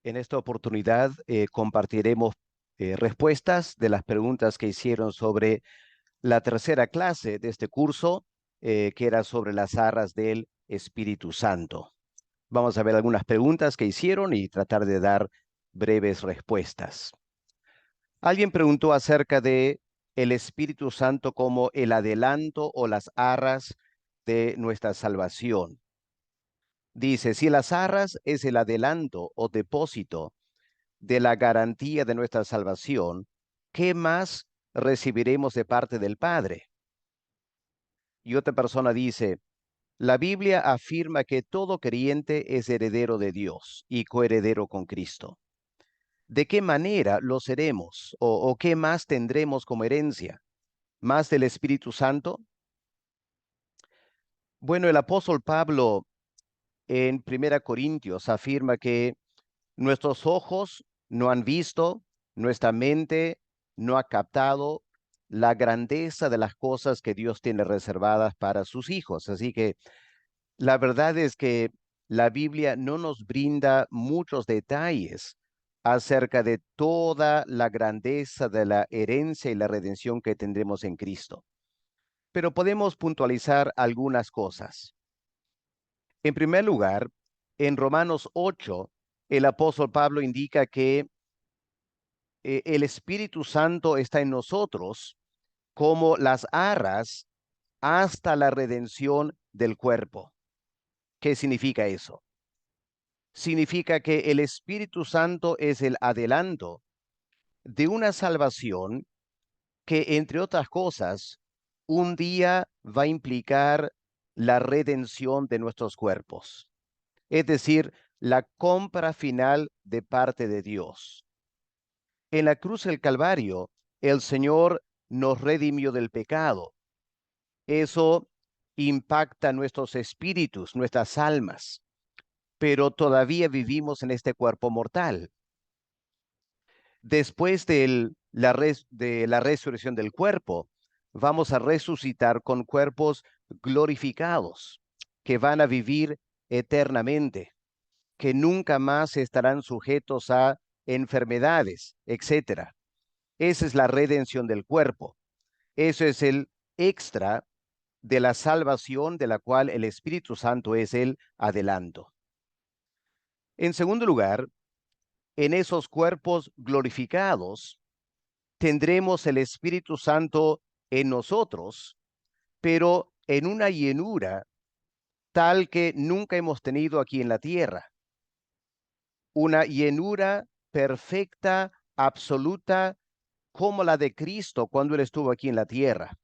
En esta oportunidad compartiremos respuestas de las preguntas que hicieron sobre la tercera clase de este curso, que era sobre las arras del Espíritu Santo. Vamos a ver algunas preguntas que hicieron y tratar de dar breves respuestas. Alguien preguntó acerca de el Espíritu Santo como el adelanto o las arras de nuestra salvación. Dice, si las arras es el adelanto o depósito de la garantía de nuestra salvación, ¿qué más recibiremos de parte del Padre? Y otra persona dice, la Biblia afirma que todo creyente es heredero de Dios y coheredero con Cristo. ¿De qué manera lo seremos o qué más tendremos como herencia? ¿Más del Espíritu Santo? Bueno, el apóstol Pablo en Primera Corintios afirma que nuestros ojos no han visto, nuestra mente no ha captado la grandeza de las cosas que Dios tiene reservadas para sus hijos. Así que la verdad es que la Biblia no nos brinda muchos detalles acerca de toda la grandeza de la herencia y la redención que tendremos en Cristo. Pero podemos puntualizar algunas cosas. En primer lugar, en Romanos 8, el apóstol Pablo indica que el Espíritu Santo está en nosotros como las arras hasta la redención del cuerpo. ¿Qué significa eso? Significa que el Espíritu Santo es el adelanto de una salvación que, entre otras cosas, un día va a implicar la redención de nuestros cuerpos, es decir, la compra final de parte de Dios. En la cruz del Calvario, el Señor nos redimió del pecado. Eso impacta nuestros espíritus, nuestras almas, pero todavía vivimos en este cuerpo mortal. Después de la resurrección del cuerpo, vamos a resucitar con cuerpos glorificados que van a vivir eternamente, que nunca más estarán sujetos a enfermedades, etcétera. Esa es la redención del cuerpo. Eso es el extra de la salvación de la cual el Espíritu Santo es el adelanto. En segundo lugar, en esos cuerpos glorificados tendremos el Espíritu Santo en nosotros, pero en una llenura tal que nunca hemos tenido aquí en la tierra. Una llenura perfecta, absoluta, como la de Cristo cuando Él estuvo aquí en la tierra.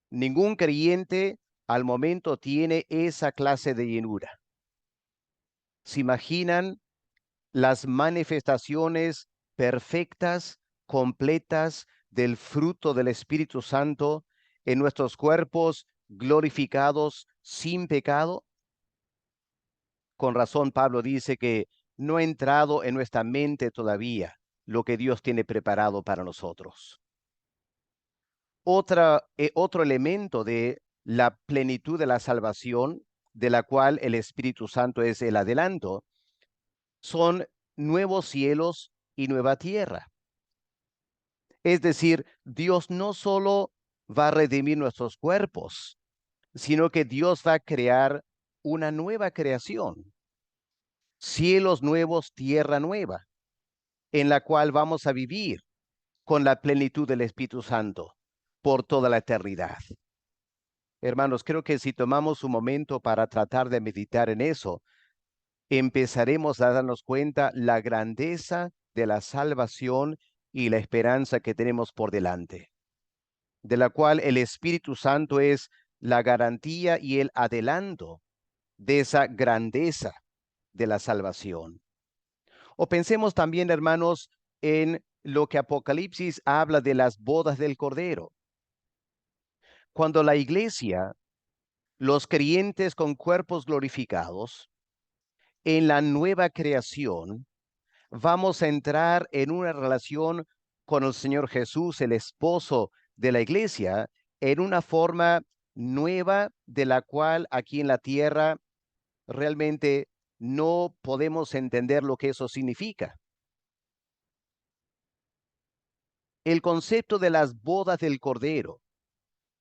Ningún creyente al momento tiene esa clase de llenura. ¿Se imaginan las manifestaciones perfectas, completas del fruto del Espíritu Santo en nuestros cuerpos glorificados sin pecado? Con razón, Pablo dice que no ha entrado en nuestra mente todavía lo que Dios tiene preparado para nosotros. Otro elemento de la plenitud de la salvación, de la cual el Espíritu Santo es el adelanto, son nuevos cielos y nueva tierra. Es decir, Dios no solo va a redimir nuestros cuerpos, sino que Dios va a crear una nueva creación, cielos nuevos, tierra nueva, en la cual vamos a vivir con la plenitud del Espíritu Santo por toda la eternidad. Hermanos, creo que si tomamos un momento para tratar de meditar en eso, empezaremos a darnos cuenta la grandeza de la salvación y la esperanza que tenemos por delante, de la cual el Espíritu Santo es la garantía y el adelanto de esa grandeza de la salvación. O pensemos también, hermanos, en lo que Apocalipsis habla de las bodas del Cordero. Cuando la iglesia, los creyentes con cuerpos glorificados, en la nueva creación, vamos a entrar en una relación con el Señor Jesús, el esposo de la iglesia, en una forma nueva de la cual aquí en la tierra realmente no podemos entender lo que eso significa. El concepto de las bodas del Cordero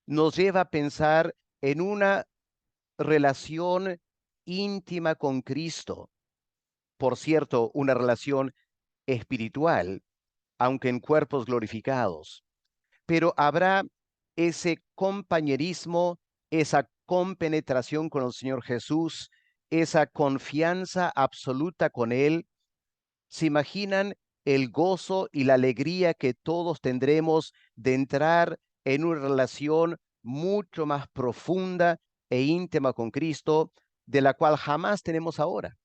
nos lleva a pensar en una relación íntima con Cristo. Por cierto, una relación espiritual, aunque en cuerpos glorificados. Pero habrá ese compañerismo, esa compenetración con el Señor Jesús, esa confianza absoluta con Él. ¿Se imaginan el gozo y la alegría que todos tendremos de entrar en una relación mucho más profunda e íntima con Cristo, de la cual jamás tenemos ahora?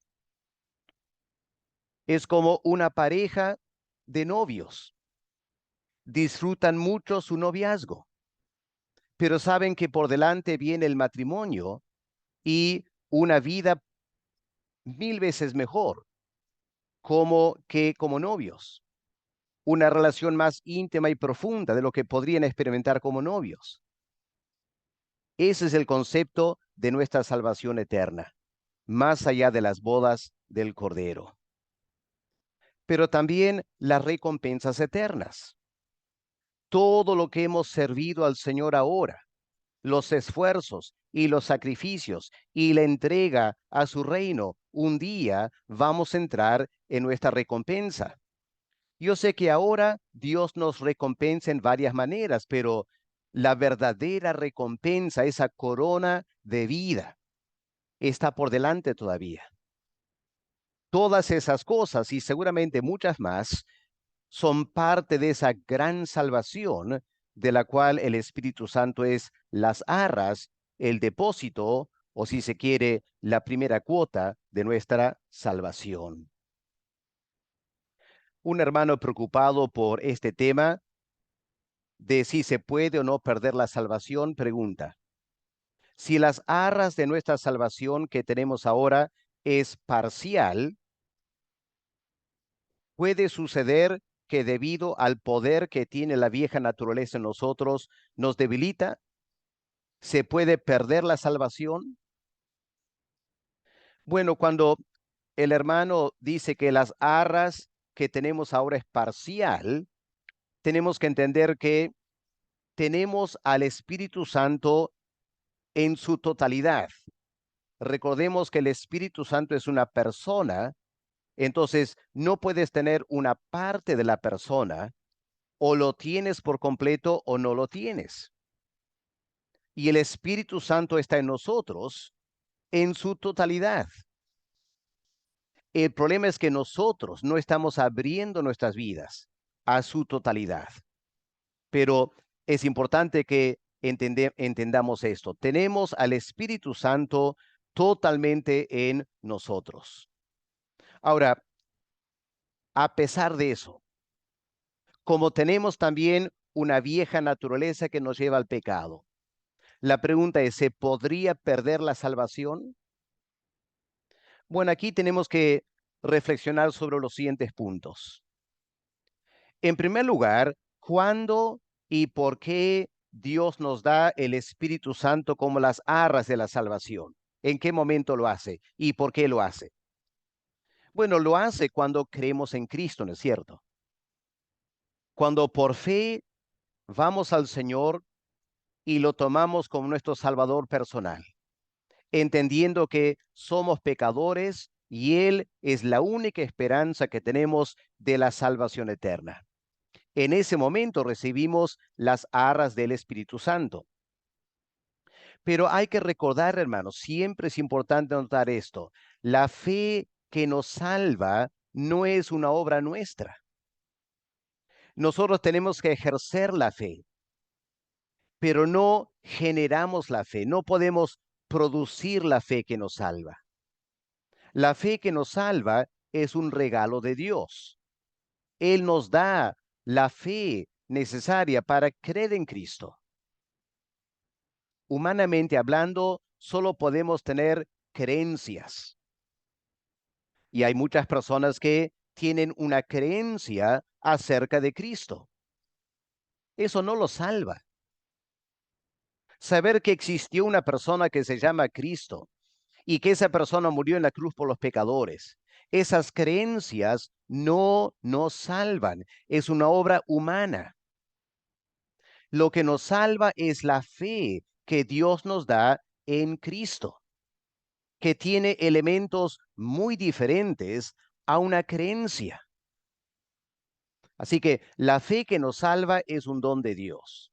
Es como una pareja de novios. Disfrutan mucho su noviazgo, pero saben que por delante viene el matrimonio y una vida 1000 veces mejor como novios, una relación más íntima y profunda de lo que podrían experimentar como novios. Ese es el concepto de nuestra salvación eterna, más allá de las bodas del Cordero. Pero también las recompensas eternas. Todo lo que hemos servido al Señor ahora, los esfuerzos y los sacrificios y la entrega a su reino, un día vamos a entrar en nuestra recompensa. Yo sé que ahora Dios nos recompensa en varias maneras, pero la verdadera recompensa, esa corona de vida, está por delante todavía. Todas esas cosas y seguramente muchas más son parte de esa gran salvación de la cual el Espíritu Santo es las arras, el depósito, o si se quiere, la primera cuota de nuestra salvación. Un hermano preocupado por este tema de si se puede o no perder la salvación pregunta: si las arras de nuestra salvación que tenemos ahora es parcial, ¿puede suceder que debido al poder que tiene la vieja naturaleza en nosotros nos debilita? ¿Se puede perder la salvación? Bueno, cuando el hermano dice que las arras que tenemos ahora es parcial, tenemos que entender que tenemos al Espíritu Santo en su totalidad. Recordemos que el Espíritu Santo es una persona, entonces no puedes tener una parte de la persona, o lo tienes por completo o no lo tienes. Y el Espíritu Santo está en nosotros en su totalidad. El problema es que nosotros no estamos abriendo nuestras vidas a su totalidad. Pero es importante que entendamos esto. Tenemos al Espíritu Santo totalmente en nosotros. Ahora, a pesar de eso, como tenemos también una vieja naturaleza que nos lleva al pecado, la pregunta es, ¿se podría perder la salvación? Bueno, aquí tenemos que reflexionar sobre los siguientes puntos. En primer lugar, ¿cuándo y por qué Dios nos da el Espíritu Santo como las arras de la salvación? ¿En qué momento lo hace y por qué lo hace? Bueno, lo hace cuando creemos en Cristo, ¿no es cierto? Cuando por fe vamos al Señor y lo tomamos como nuestro Salvador personal, entendiendo que somos pecadores y Él es la única esperanza que tenemos de la salvación eterna. En ese momento recibimos las arras del Espíritu Santo. Pero hay que recordar, hermanos, siempre es importante notar esto: la fe que nos salva no es una obra nuestra. Nosotros tenemos que ejercer la fe, pero no generamos la fe, no podemos producir la fe que nos salva. La fe que nos salva es un regalo de Dios. Él nos da la fe necesaria para creer en Cristo. Humanamente hablando, solo podemos tener creencias. Y hay muchas personas que tienen una creencia acerca de Cristo. Eso no lo salva. Saber que existió una persona que se llama Cristo y que esa persona murió en la cruz por los pecadores. Esas creencias no nos salvan. Es una obra humana. Lo que nos salva es la fe que Dios nos da en Cristo, que tiene elementos muy diferentes a una creencia. Así que la fe que nos salva es un don de Dios.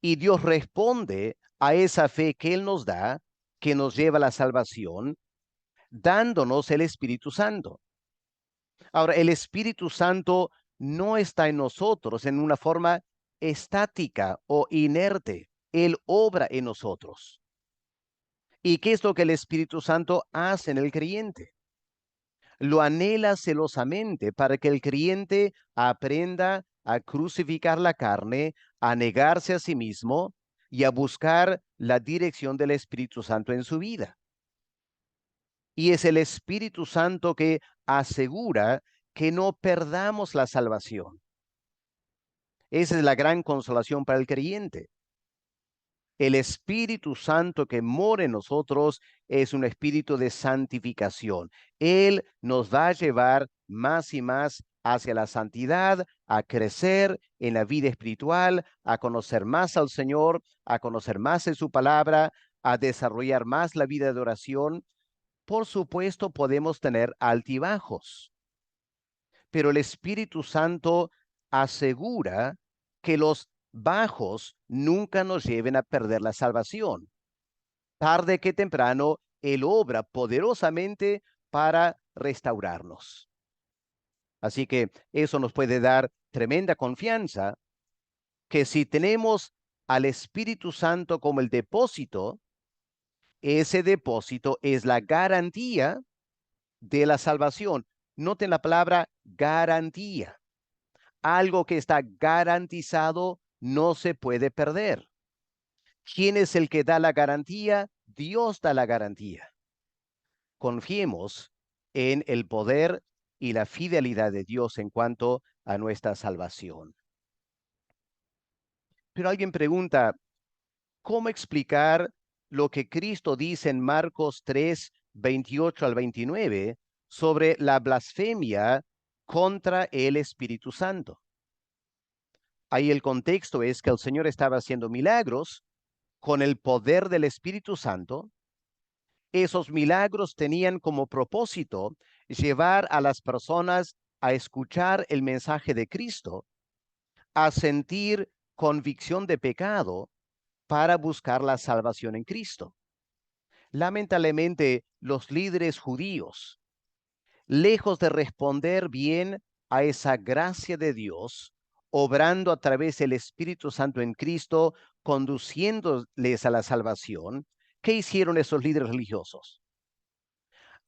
Y Dios responde a esa fe que Él nos da, que nos lleva a la salvación, dándonos el Espíritu Santo. Ahora, el Espíritu Santo no está en nosotros en una forma estática o inerte. Él obra en nosotros. ¿Y qué es lo que el Espíritu Santo hace en el creyente? Lo anhela celosamente para que el creyente aprenda a crucificar la carne, a negarse a sí mismo y a buscar la dirección del Espíritu Santo en su vida. Y es el Espíritu Santo que asegura que no perdamos la salvación. Esa es la gran consolación para el creyente. El Espíritu Santo que mora en nosotros es un espíritu de santificación. Él nos va a llevar más y más hacia la santidad, a crecer en la vida espiritual, a conocer más al Señor, a conocer más de su palabra, a desarrollar más la vida de oración. Por supuesto, podemos tener altibajos, pero el Espíritu Santo asegura que los bajos nunca nos lleven a perder la salvación. Tarde que temprano, Él obra poderosamente para restaurarnos. Así que eso nos puede dar tremenda confianza que si tenemos al Espíritu Santo como el depósito, ese depósito es la garantía de la salvación. Noten la palabra garantía. Algo que está garantizado no se puede perder. ¿Quién es el que da la garantía? Dios da la garantía. Confiemos en el poder y la fidelidad de Dios en cuanto a nuestra salvación. Pero alguien pregunta, ¿cómo explicar lo que Cristo dice en Marcos 3, 28 al 29 sobre la blasfemia contra el Espíritu Santo? Ahí el contexto es que el Señor estaba haciendo milagros con el poder del Espíritu Santo. Esos milagros tenían como propósito llevar a las personas a escuchar el mensaje de Cristo, a sentir convicción de pecado para buscar la salvación en Cristo. Lamentablemente, los líderes judíos, lejos de responder bien a esa gracia de Dios, obrando a través del Espíritu Santo en Cristo, conduciéndoles a la salvación, ¿qué hicieron esos líderes religiosos?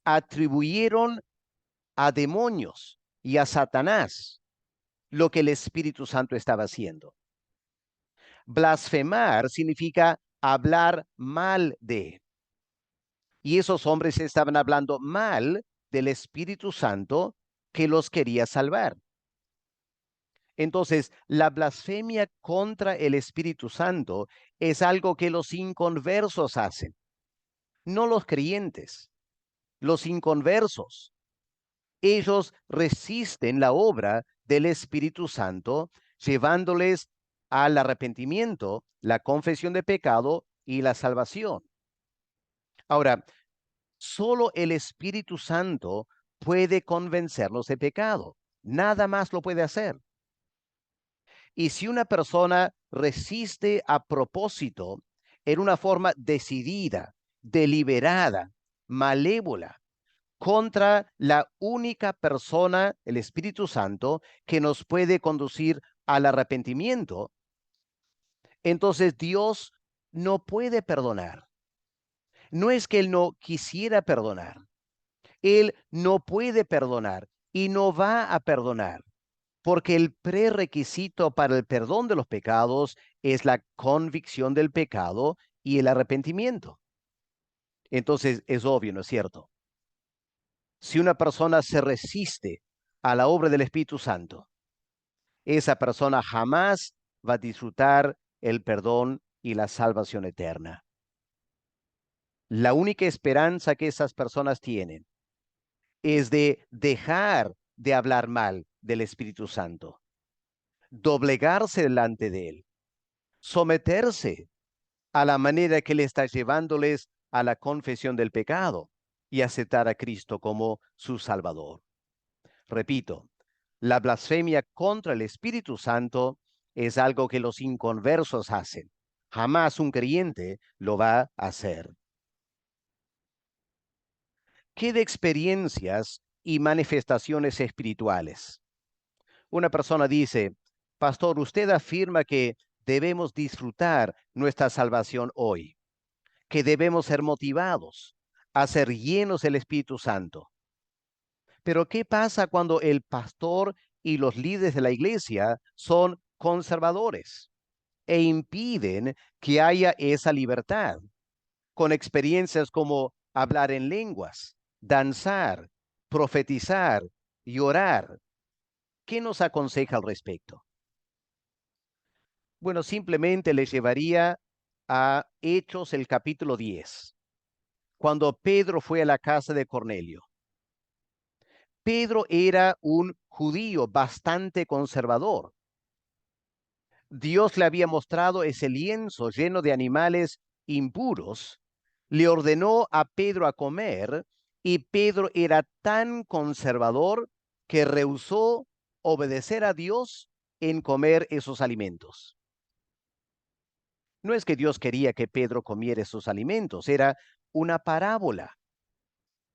Atribuyeron a demonios y a Satanás lo que el Espíritu Santo estaba haciendo. Blasfemar significa hablar mal de. Y esos hombres estaban hablando mal del Espíritu Santo que los quería salvar. Entonces, la blasfemia contra el Espíritu Santo es algo que los inconversos hacen, no los creyentes, los inconversos. Ellos resisten la obra del Espíritu Santo, llevándoles al arrepentimiento, la confesión de pecado y la salvación. Ahora, solo el Espíritu Santo puede convencerlos de pecado. Nada más lo puede hacer. Y si una persona resiste a propósito, en una forma decidida, deliberada, malévola, contra la única persona, el Espíritu Santo, que nos puede conducir al arrepentimiento, entonces Dios no puede perdonar. No es que Él no quisiera perdonar. Él no puede perdonar y no va a perdonar, porque el prerequisito para el perdón de los pecados es la convicción del pecado y el arrepentimiento. Entonces es obvio, ¿no es cierto? Si una persona se resiste a la obra del Espíritu Santo, esa persona jamás va a disfrutar el perdón y la salvación eterna. La única esperanza que esas personas tienen es de dejar de hablar mal del Espíritu Santo, doblegarse delante de Él, someterse a la manera que Él está llevándoles a la confesión del pecado y aceptar a Cristo como su Salvador. Repito, la blasfemia contra el Espíritu Santo es algo que los inconversos hacen. Jamás un creyente lo va a hacer. ¿Qué de experiencias y manifestaciones espirituales? Una persona dice, pastor, usted afirma que debemos disfrutar nuestra salvación hoy, que debemos ser motivados a ser llenos del Espíritu Santo. Pero ¿qué pasa cuando el pastor y los líderes de la iglesia son conservadores e impiden que haya esa libertad, con experiencias como hablar en lenguas, danzar, profetizar y orar? ¿Qué nos aconseja al respecto? Bueno, simplemente les llevaría a Hechos el capítulo 10, cuando Pedro fue a la casa de Cornelio. Pedro era un judío bastante conservador. Dios le había mostrado ese lienzo lleno de animales impuros, le ordenó a Pedro a comer y Pedro era tan conservador que rehusó obedecer a Dios en comer esos alimentos. No es que Dios quería que Pedro comiera esos alimentos, era una parábola,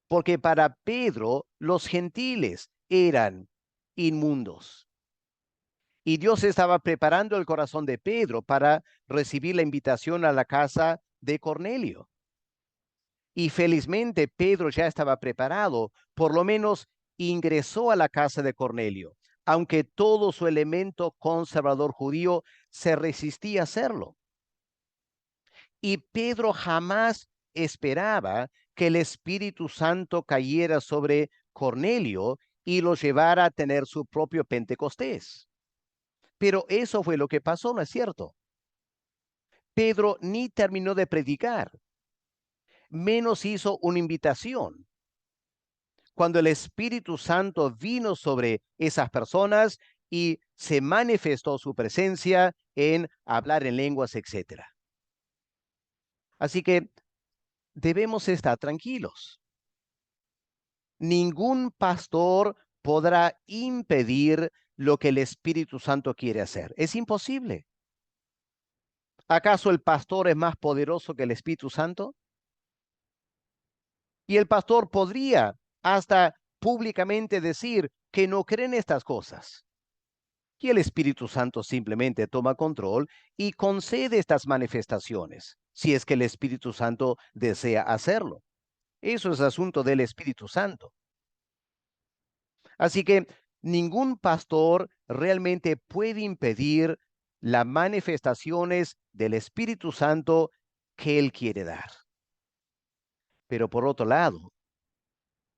porque para Pedro los gentiles eran inmundos. Y Dios estaba preparando el corazón de Pedro para recibir la invitación a la casa de Cornelio. Y felizmente Pedro ya estaba preparado, por lo menos ingresó a la casa de Cornelio, aunque todo su elemento conservador judío se resistía a hacerlo. Y Pedro jamás esperaba que el Espíritu Santo cayera sobre Cornelio y lo llevara a tener su propio Pentecostés. Pero eso fue lo que pasó, ¿no es cierto? Pedro ni terminó de predicar, menos hizo una invitación. Cuando el Espíritu Santo vino sobre esas personas y se manifestó su presencia en hablar en lenguas, etcétera. Así que debemos estar tranquilos. Ningún pastor podrá impedir lo que el Espíritu Santo quiere hacer. Es imposible. ¿Acaso el pastor es más poderoso que el Espíritu Santo? Y el pastor podría hasta públicamente decir que no creen estas cosas. Y el Espíritu Santo simplemente toma control y concede estas manifestaciones, si es que el Espíritu Santo desea hacerlo. Eso es asunto del Espíritu Santo. Así que ningún pastor realmente puede impedir las manifestaciones del Espíritu Santo que él quiere dar. Pero por otro lado,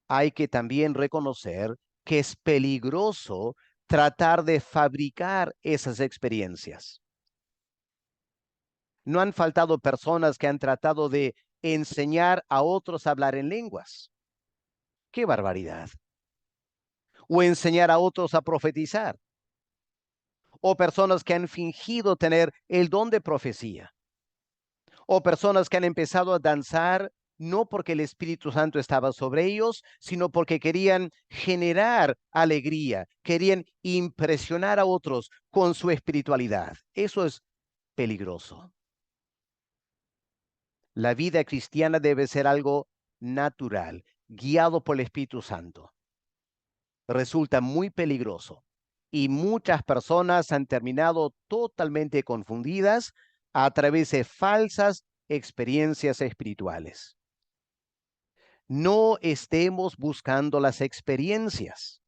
hay que también reconocer que es peligroso tratar de fabricar esas experiencias. No han faltado personas que han tratado de enseñar a otros a hablar en lenguas. ¡Qué barbaridad! O enseñar a otros a profetizar. O personas que han fingido tener el don de profecía. O personas que han empezado a danzar no porque el Espíritu Santo estaba sobre ellos, sino porque querían generar alegría, querían impresionar a otros con su espiritualidad. Eso es peligroso. La vida cristiana debe ser algo natural, guiado por el Espíritu Santo. Resulta muy peligroso y muchas personas han terminado totalmente confundidas a través de falsas experiencias espirituales. No estemos buscando las experiencias.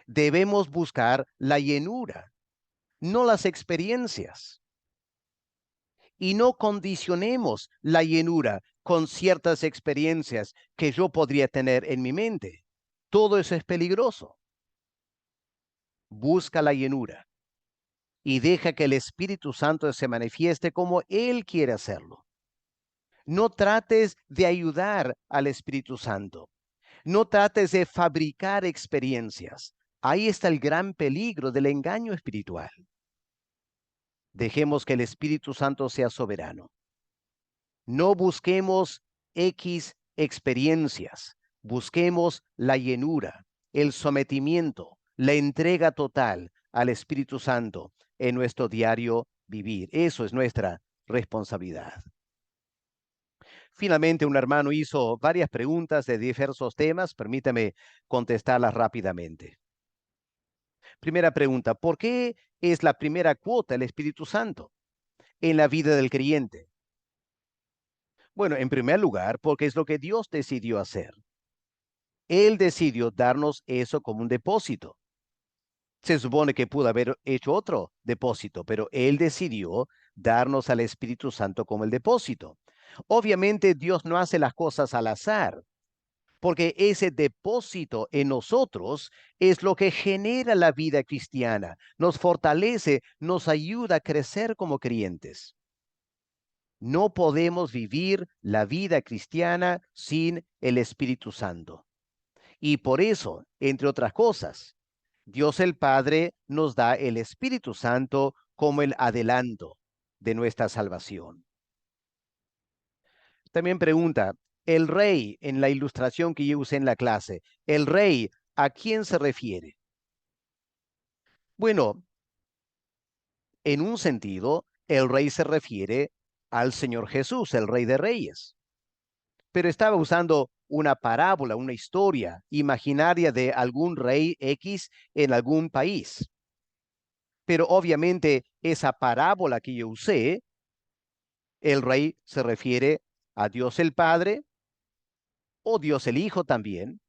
Debemos buscar la llenura, no las experiencias. Y no condicionemos la llenura con ciertas experiencias que yo podría tener en mi mente. Todo eso es peligroso. Busca la llenura y deja que el Espíritu Santo se manifieste como Él quiere hacerlo. No trates de ayudar al Espíritu Santo. No trates de fabricar experiencias. Ahí está el gran peligro del engaño espiritual. Dejemos que el Espíritu Santo sea soberano. No busquemos X experiencias. Busquemos la llenura, el sometimiento, la entrega total al Espíritu Santo en nuestro diario vivir. Eso es nuestra responsabilidad. Finalmente, un hermano hizo varias preguntas de diversos temas. Permítame contestarlas rápidamente. Primera pregunta, ¿por qué es la primera cuota el Espíritu Santo en la vida del creyente? Bueno, en primer lugar, porque es lo que Dios decidió hacer. Él decidió darnos eso como un depósito. Se supone que pudo haber hecho otro depósito, pero Él decidió darnos al Espíritu Santo como el depósito. Obviamente Dios no hace las cosas al azar, porque ese depósito en nosotros es lo que genera la vida cristiana, nos fortalece, nos ayuda a crecer como creyentes. No podemos vivir la vida cristiana sin el Espíritu Santo. Y por eso, entre otras cosas, Dios el Padre nos da el Espíritu Santo como el adelanto de nuestra salvación. También pregunta, el rey, en la ilustración que yo usé en la clase, el rey, ¿a quién se refiere? Bueno, en un sentido, el rey se refiere al Señor Jesús, el Rey de Reyes. Pero estaba usando una parábola, una historia imaginaria de algún rey X en algún país. Pero obviamente esa parábola que yo usé, el rey se refiere a Dios el Padre o Dios el Hijo también,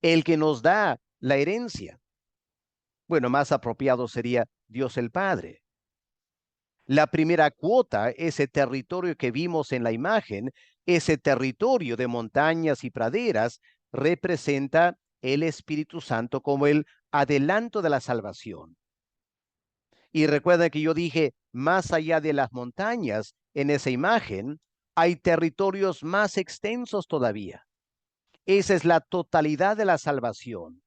el que nos da la herencia. Bueno, más apropiado sería Dios el Padre. La primera cuota, ese territorio que vimos en la imagen, ese territorio de montañas y praderas, representa el Espíritu Santo como el adelanto de la salvación. Y recuerda que yo dije, más allá de las montañas, en esa imagen, hay territorios más extensos todavía. Esa es la totalidad de la salvación.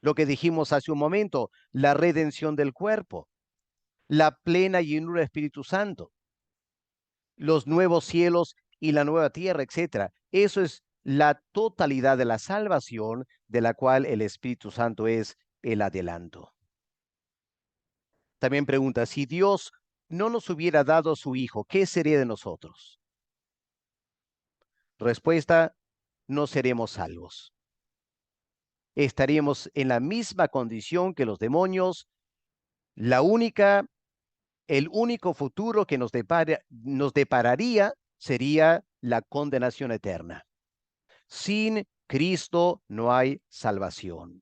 Lo que dijimos hace un momento, la redención del cuerpo, la plena llenura del Espíritu Santo, los nuevos cielos y la nueva tierra, etcétera. Eso es la totalidad de la salvación de la cual el Espíritu Santo es el adelanto. También pregunta, si Dios no nos hubiera dado a su Hijo, ¿qué sería de nosotros? Respuesta, no seremos salvos. Estaríamos en la misma condición que los demonios. El único futuro que nos depararía sería la condenación eterna. Sin Cristo no hay salvación.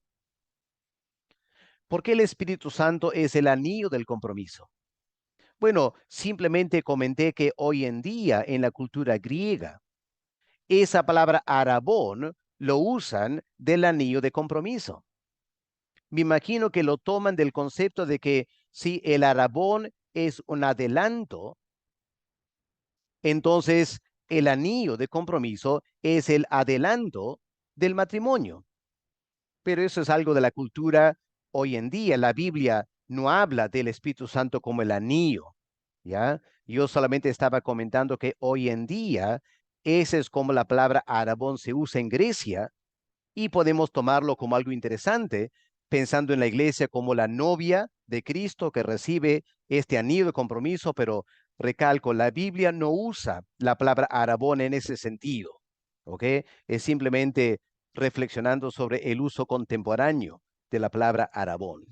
¿Por qué el Espíritu Santo es el anillo del compromiso? Bueno, simplemente comenté que hoy en día en la cultura griega, esa palabra arabón lo usan del anillo de compromiso. Me imagino que lo toman del concepto de que si el arabón es un adelanto, entonces el anillo de compromiso es el adelanto del matrimonio. Pero eso es algo de la cultura hoy en día. La Biblia no habla del Espíritu Santo como el anillo, ¿ya? Yo solamente estaba comentando que hoy en día ese es como la palabra arabón se usa en Grecia y podemos tomarlo como algo interesante, pensando en la iglesia como la novia de Cristo que recibe este anillo de compromiso, pero recalco, la Biblia no usa la palabra arabón en ese sentido, ¿ok? Es simplemente reflexionando sobre el uso contemporáneo de la palabra arabón.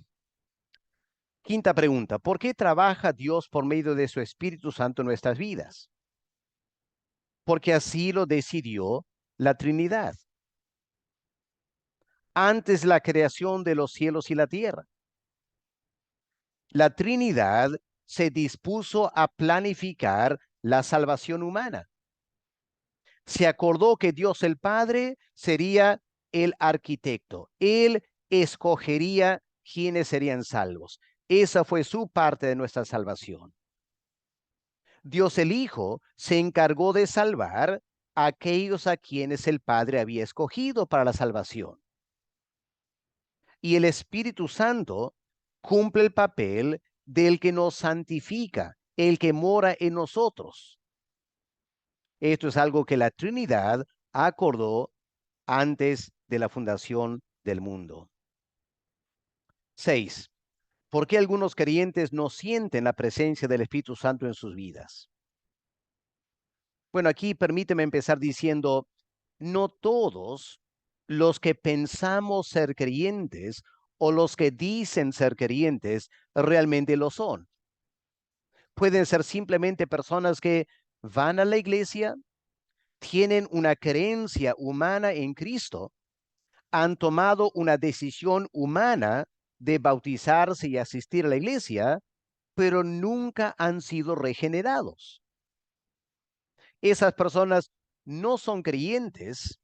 Quinta pregunta, ¿por qué trabaja Dios por medio de su Espíritu Santo en nuestras vidas? Porque así lo decidió la Trinidad antes de la creación de los cielos y la tierra. La Trinidad se dispuso a planificar la salvación humana. Se acordó que Dios el Padre sería el arquitecto. Él escogería quiénes serían salvos. Esa fue su parte de nuestra salvación. Dios el Hijo se encargó de salvar a aquellos a quienes el Padre había escogido para la salvación. Y el Espíritu Santo cumple el papel del que nos santifica, el que mora en nosotros. Esto es algo que la Trinidad acordó antes de la fundación del mundo. 6. ¿Por qué algunos creyentes no sienten la presencia del Espíritu Santo en sus vidas? Bueno, aquí permíteme empezar diciendo, no todos los que pensamos ser creyentes o los que dicen ser creyentes realmente lo son. Pueden ser simplemente personas que van a la iglesia, tienen una creencia humana en Cristo, han tomado una decisión humana de bautizarse y asistir a la iglesia, pero nunca han sido regenerados. Esas personas no son creyentes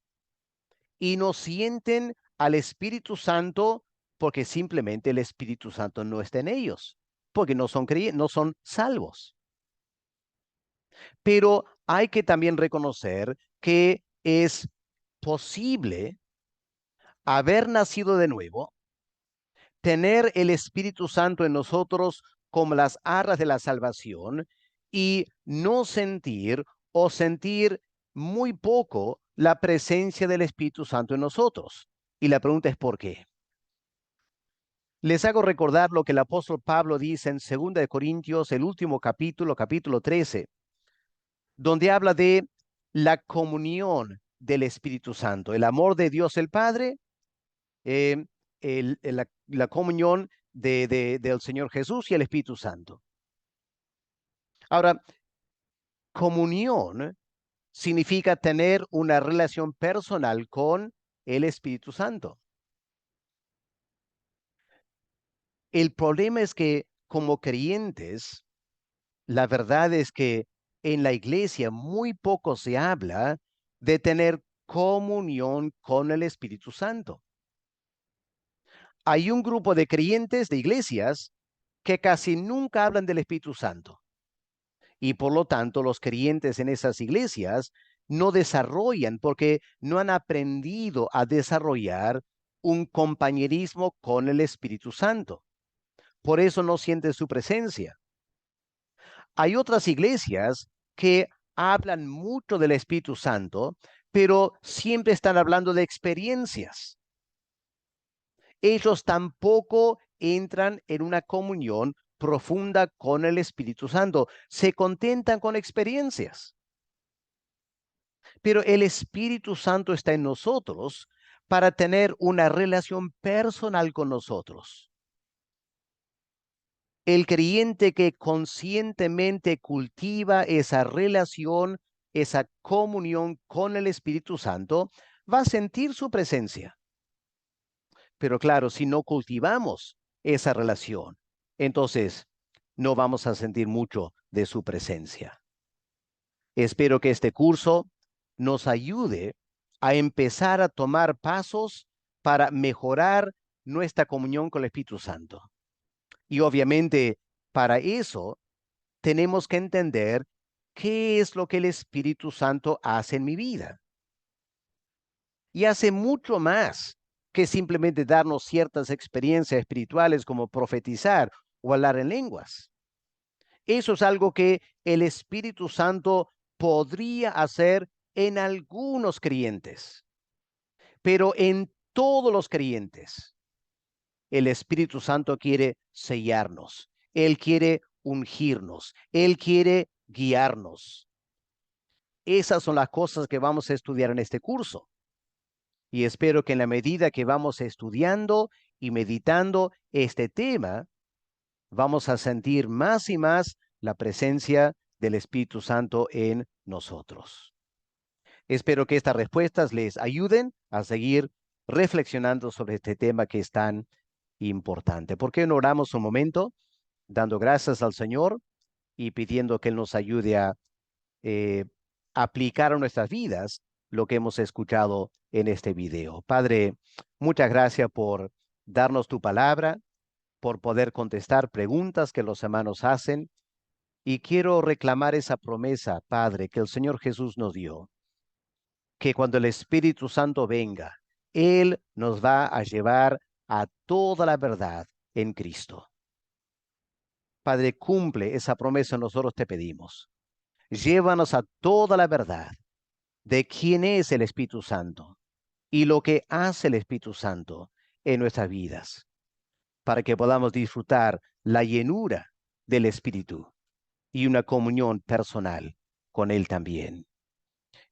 y no sienten al Espíritu Santo porque simplemente el Espíritu Santo no está en ellos, porque no son creyentes, no son salvos. Pero hay que también reconocer que es posible haber nacido de nuevo, tener el Espíritu Santo en nosotros como las arras de la salvación y no sentir o sentir muy poco la presencia del Espíritu Santo en nosotros. Y la pregunta es ¿por qué? Les hago recordar lo que el apóstol Pablo dice en 2 Corintios, el último capítulo, capítulo 13, donde habla de la comunión del Espíritu Santo, el amor de Dios el Padre, eh, la comunión del Señor Jesús y el Espíritu Santo. Ahora, comunión significa tener una relación personal con el Espíritu Santo. El problema es que como creyentes, la verdad es que en la iglesia muy poco se habla de tener comunión con el Espíritu Santo. Hay un grupo de creyentes de iglesias que casi nunca hablan del Espíritu Santo. Y por lo tanto, los creyentes en esas iglesias no desarrollan porque no han aprendido a desarrollar un compañerismo con el Espíritu Santo. Por eso no sienten su presencia. Hay otras iglesias que hablan mucho del Espíritu Santo, pero siempre están hablando de experiencias. Ellos tampoco entran en una comunión profunda con el Espíritu Santo. Se contentan con experiencias. Pero el Espíritu Santo está en nosotros para tener una relación personal con nosotros. El creyente que conscientemente cultiva esa relación, esa comunión con el Espíritu Santo, va a sentir su presencia. Pero claro, si no cultivamos esa relación, entonces no vamos a sentir mucho de su presencia. Espero que este curso nos ayude a empezar a tomar pasos para mejorar nuestra comunión con el Espíritu Santo. Y obviamente, para eso tenemos que entender qué es lo que el Espíritu Santo hace en mi vida. Y hace mucho más que simplemente darnos ciertas experiencias espirituales como profetizar o hablar en lenguas. Eso es algo que el Espíritu Santo podría hacer en algunos creyentes, pero en todos los creyentes, el Espíritu Santo quiere sellarnos, Él quiere ungirnos, Él quiere guiarnos. Esas son las cosas que vamos a estudiar en este curso. Y espero que en la medida que vamos estudiando y meditando este tema, vamos a sentir más y más la presencia del Espíritu Santo en nosotros. Espero que estas respuestas les ayuden a seguir reflexionando sobre este tema que es tan importante. ¿Por qué no oramos un momento dando gracias al Señor y pidiendo que Él nos ayude a eh, aplicar a nuestras vidas lo que hemos escuchado en este video? Padre, muchas gracias por darnos tu palabra, por poder contestar preguntas que los hermanos hacen Y quiero reclamar esa promesa, Padre, que el Señor Jesús nos dio, que cuando el Espíritu Santo venga, Él nos va a llevar a toda la verdad en Cristo. Padre, cumple esa promesa, nosotros te pedimos. Llévanos a toda la verdad de quién es el Espíritu Santo y lo que hace el Espíritu Santo en nuestras vidas, para que podamos disfrutar la llenura del Espíritu y una comunión personal con Él también.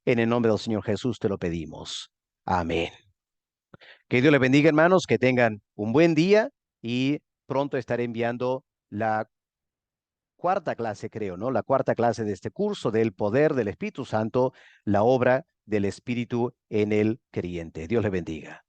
En el nombre del Señor Jesús te lo pedimos. Amén. Que Dios les bendiga, hermanos, que tengan un buen día y pronto estaré enviando la cuarta clase, creo, ¿no? La cuarta clase de este curso del poder del Espíritu Santo, la obra del Espíritu en el creyente. Dios les bendiga.